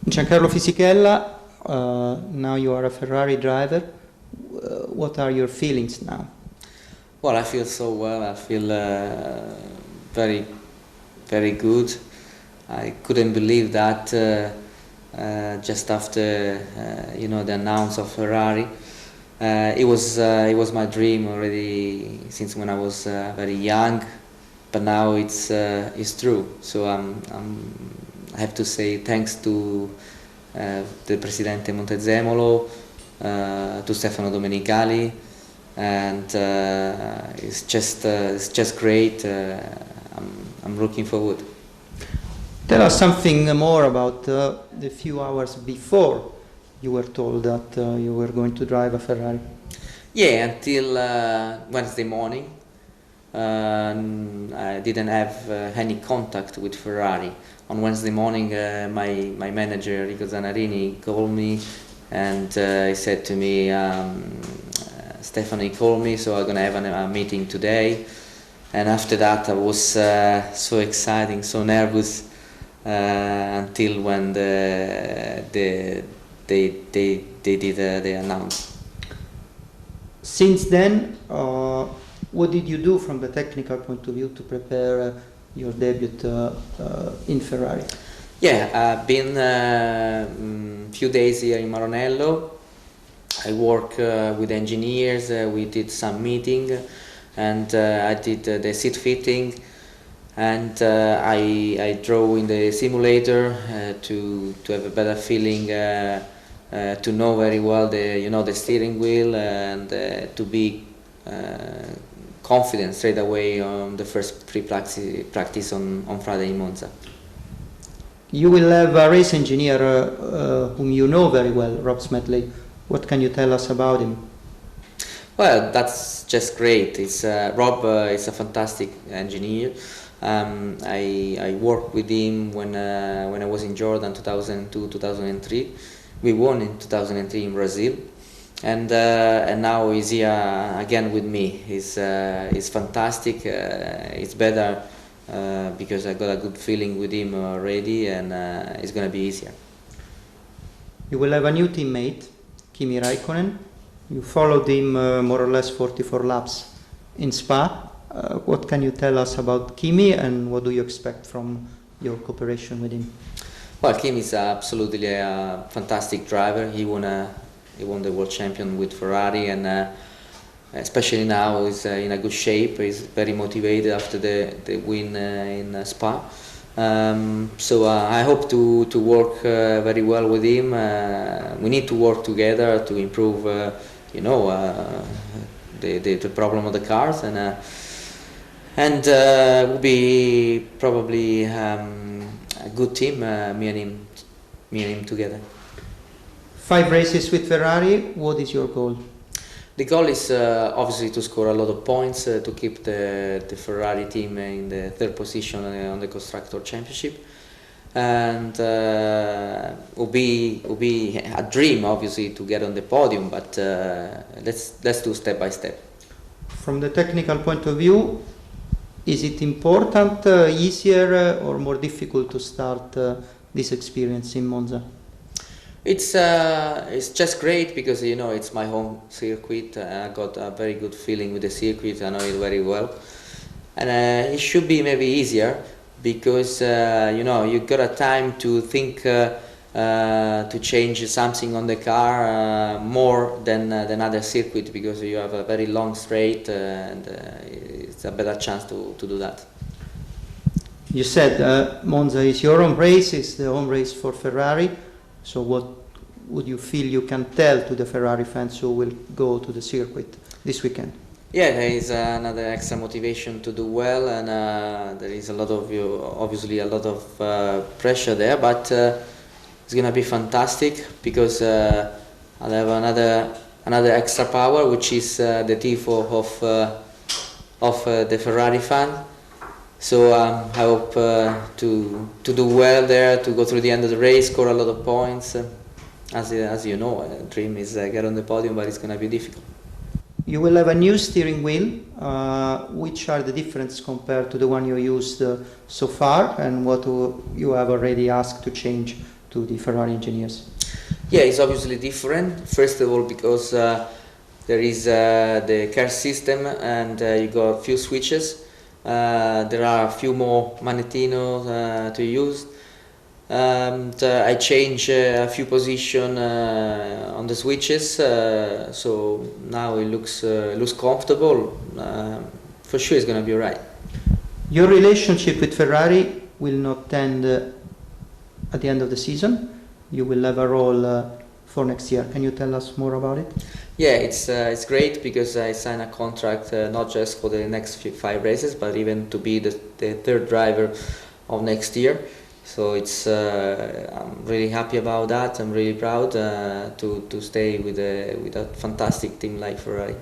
Giancarlo Fisichella, now you are a Ferrari driver. What are your feelings now? Well, I feel so well. I feel very, very good. I couldn't believe that just after the announce of Ferrari. It was my dream already since when I was very young, but now it's true. So I have to say thanks to the Presidente Montezemolo, to Stefano Domenicali, and it's just great. I'm looking forward. Tell us something more about the few hours before you were told that you were going to drive a Ferrari. Yeah, until Wednesday morning, I didn't have any contact with Ferrari. On Wednesday morning, my manager Rico Zanarini called me, and he said to me, Stefano, he called me, so I'm gonna have a meeting today. And after that, I was so exciting, so nervous, until when they did the announce. Since then, what did you do from the technical point of view to prepare your debut in Ferrari? Yeah, I've been few days here in Maranello. I work with engineers, we did some meeting, and I did the seat fitting, and I drove in the simulator to have a better feeling, to know very well the steering wheel, and to be confident straight away on the first practice on Friday in Monza. You will have a race engineer whom you know very well, Rob Smedley. What can you tell us about him? Well, that's just great. Rob is a fantastic engineer. I worked with him when I was in Jordan 2002-2003. We won in 2003 in Brazil, and now he's here again with me. He's fantastic. It's better because I got a good feeling with him already, and it's gonna be easier. You will have a new teammate, Kimi Raikkonen. You followed him more or less 44 laps in Spa. What can you tell us about Kimi, and what do you expect from your cooperation with him? Well, Kimi is absolutely a fantastic driver. He won the world champion with Ferrari, and especially now he's in a good shape. He's very motivated after the win in Spa. So I hope to work very well with him. We need to work together to improve, the problem of the cars, and will be probably a good team, me and him together. 5 races with Ferrari. What is your goal? The goal is obviously to score a lot of points, to keep the Ferrari team in the 3rd position on the Constructor Championship, and will be a dream obviously to get on the podium, but let's do step by step. From the technical point of view, is it important, easier or more difficult to start this experience in Monza? It's just great because it's my home circuit. I got a very good feeling with the circuit. I know it very well, and it should be maybe easier because you got a time to think to change something on the car more than other circuit, because you have a very long straight, and it's a better chance to do that. You said Monza is your home race, it's the home race for Ferrari. So what would you feel you can tell to the Ferrari fans who will go to the circuit this weekend? Yeah, there is another extra motivation to do well, and there is obviously a lot of pressure there, but it's gonna be fantastic because I'll have another extra power, which is the tifo of the Ferrari fan. So I hope to do well there, to go through the end of the race, score a lot of points. As you know, dream is get on the podium, but it's going to be difficult. You will have a new steering wheel. Which are the differences compared to the one you used so far, and what you have already asked to change to the Ferrari engineers? Yeah, it's obviously different. First of all, because there is the car system and you got a few switches. There are a few more magnetinos to use. And I change a few position on the switches, so now it looks comfortable. For sure, it's gonna be alright. Your relationship with Ferrari will not end at the end of the season. You will have a role for next year. Can you tell us more about it? Yeah, it's great because I signed a contract not just for the next 5 races, but even to be the third driver of next year. So I'm really happy about that. I'm really proud to stay with a fantastic team like Ferrari.